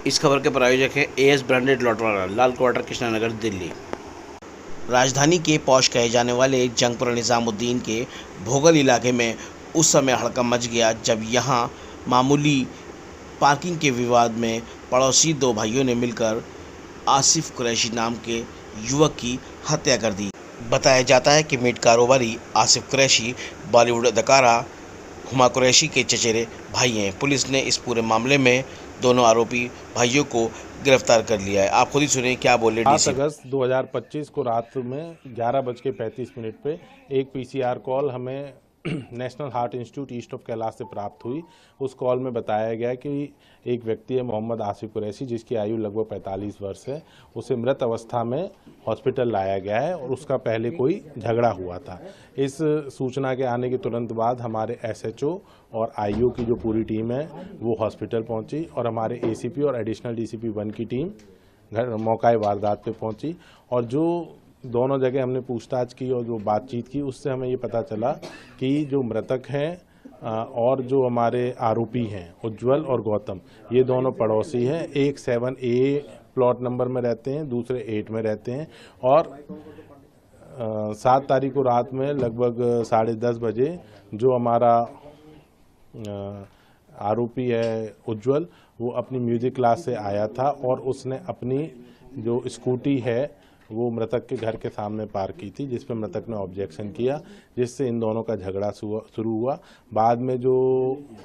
इस खबर के प्रायोजक हैं एएस ब्रांडेड लॉटवाला, लाल क्वार्टर, कृष्णानगर, दिल्ली। राजधानी के पौष कहे जाने वाले जंगपुरा निजामुद्दीन के भोगल इलाके में उस समय हड़कंप मच गया जब यहां मामूली पार्किंग के विवाद में पड़ोसी दो भाइयों ने मिलकर आसिफ कुरैशी नाम के युवक की हत्या कर दी। बताया जाता है कि मीट कारोबारी आसिफ कुरैशी बॉलीवुड अदाकारा हुमा कुरैशी के चचेरे भाई हैं। पुलिस ने इस पूरे मामले में दोनों आरोपी भाइयों को गिरफ्तार कर लिया है। आप खुद ही सुनिए क्या बोले डीसी। 7 अगस्त 2025 को रात में 11:35 पे एक पीसीआर कॉल हमें national heart institute east of Kailash से प्राप्त हुई। उस कॉल में बताया गया कि एक व्यक्ति है मोहम्मद आसिफ कुरैशी, जिसकी आयु लगभग 45 वर्ष है, उसे मृत अवस्था में हॉस्पिटल लाया गया है और उसका पहले कोई झगड़ा हुआ था। इस सूचना के आने के तुरंत बाद हमारे एसएचओ और आईओ की जो पूरी टीम है वो हॉस्पिटल पहुंची और हमारे एसीपी और एडिशनल डीसीपी 1 की टीम मौका वारदात पे पहुंची। और जो दोनों जगह हमने पूछताछ की और जो बातचीत की, उससे हमें ये पता चला कि जो मृतक हैं और जो हमारे आरोपी हैं उज्जवल और गौतम, ये दोनों पड़ोसी हैं। एक 7A प्लॉट नंबर में रहते हैं, दूसरे 8 में रहते हैं। और 7 तारीख को रात में लगभग 10:30 बजे जो हमारा आरोपी है उज्जवल, वो अपनी म्यूजिक क्लास से आया था और उसने अपनी जो स्कूटी है वो मृतक के घर के सामने पार्क की थी, जिस पर मृतक ने ऑब्जेक्शन किया, जिससे इन दोनों का झगड़ा शुरू हुआ। बाद में जो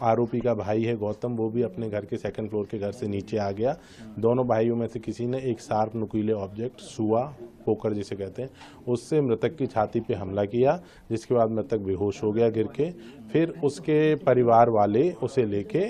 आरोपी का भाई है गौतम, वो भी अपने घर के 2nd फ्लोर के घर से नीचे आ गया। दोनों भाइयों में से किसी ने एक शार्प नुकीले ऑब्जेक्ट, सुआ, पोकर जिसे कहते हैं, उससे मृतक की छाती पे हमला किया, जिसके बाद मृतक बेहोश हो गया गिर के। फिर उसके परिवार वाले उसे लेके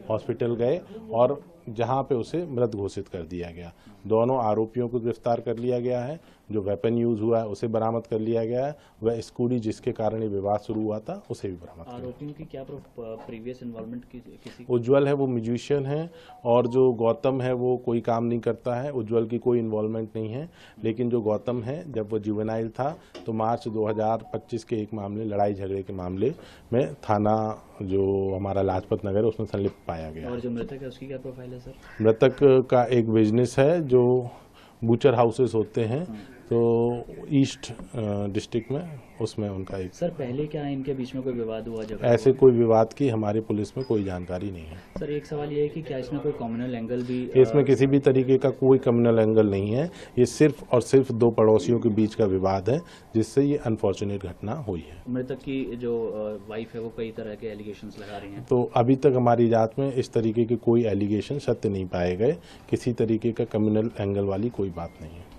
हॉस्पिटल गए और जहां पे उसे मृत घोषित कर दिया गया। दोनों आरोपियों को गिरफ्तार कर लिया गया है। जो वेपन यूज हुआ है उसे बरामद कर लिया गया है। वह स्कूटी जिसके कारण ये विवाद शुरू हुआ था उसे भी बरामद कर लिया। आरोपियों की क्या प्रीवियस इन्वॉल्वमेंट किसी? उज्जवल है वो म्यूजिशियन है और जो गौतम है वो कोई काम नहीं करता है। उज्जवल की कोई इन्वॉल्वमेंट नहीं है, लेकिन जो गौतम है जब वो जुवेनाइल था तो मार्च 2025 के एक मामले, लड़ाई झगड़े के मामले में थाना जो हमारा लाजपत नगर है उसमें संलिप्त पाया गया। और जो मृतक है उसकी क्या प्रोफाइल है सर? मृतक का एक बिजनेस है जो बूचर हाउसेस होते हैं, तो ईस्ट डिस्ट्रिक्ट में उसमें उनका एक। सर पहले क्या इनके बीच में कोई विवाद हुआ? जगह ऐसे कोई विवाद की हमारी पुलिस में कोई जानकारी नहीं है। सर एक सवाल ये है कि क्या इसमें कोई कम्युनल एंगल भी? इसमें किसी भी तरीके का कोई कम्युनल एंगल नहीं है। ये सिर्फ और सिर्फ दो पड़ोसियों के बीच का विवाद है, जिससे ये अनफॉर्चुनेट घटना हुई है। मृतक की जो वाइफ है वो कई तरह के एलिगेशंस लगा रही हैं। तो अभी तक हमारी जांच में इस तरीके के कोई एलिगेशन सत्य नहीं पाए गए। किसी तरीके का कम्युनल एंगल वाली कोई बात नहीं है।